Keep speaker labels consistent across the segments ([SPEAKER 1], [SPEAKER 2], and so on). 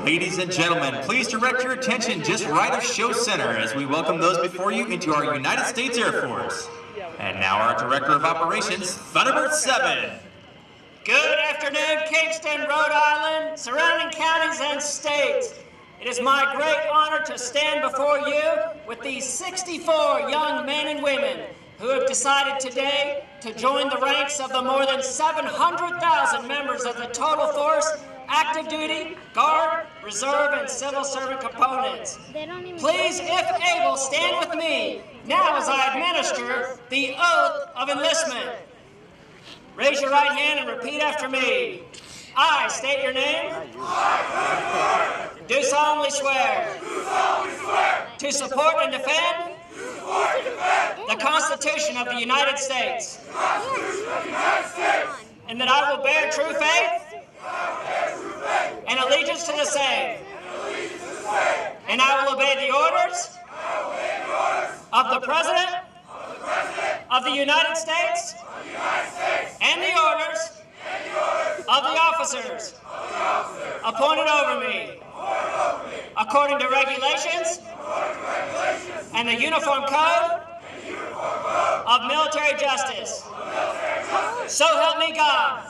[SPEAKER 1] Ladies and gentlemen, please direct your attention just right of show center as we welcome those before you into our United States Air Force. And now our Director of Operations, Thunderbird 7.
[SPEAKER 2] Good afternoon, Kingston, Rhode Island, surrounding counties and states. It is my great honor to stand before you with these 64 young men and women who have decided today to join the ranks of the more than 700,000 members of the total force, active duty, guard, reserve, and civil servant components. Please, if able, stand with me now as I administer the oath of enlistment. Raise your right hand and repeat after me. I state your name. Do solemnly swear. To support and defend. The Constitution of the United States. And that I will bear true faith. And allegiance to the same. And I will obey the orders. Of the President. Of the United States. And the orders. Of the officers. Appointed over me. According to regulations. And the Uniform Code of Military Justice. So help me God.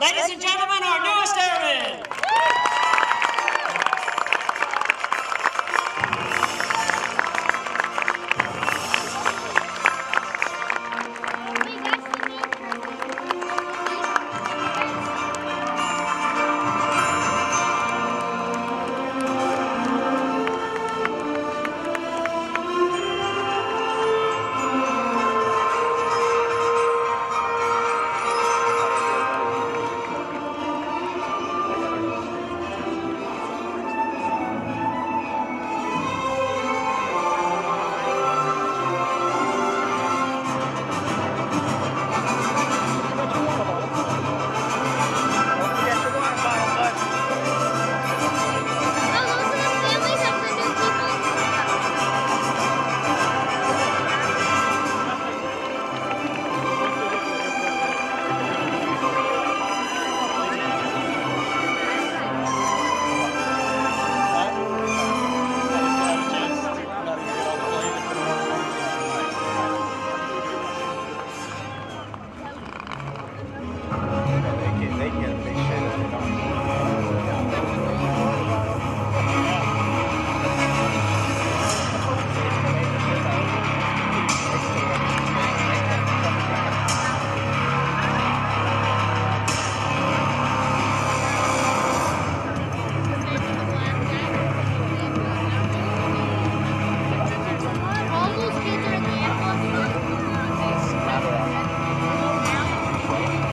[SPEAKER 2] Ladies and gentlemen, our newest Air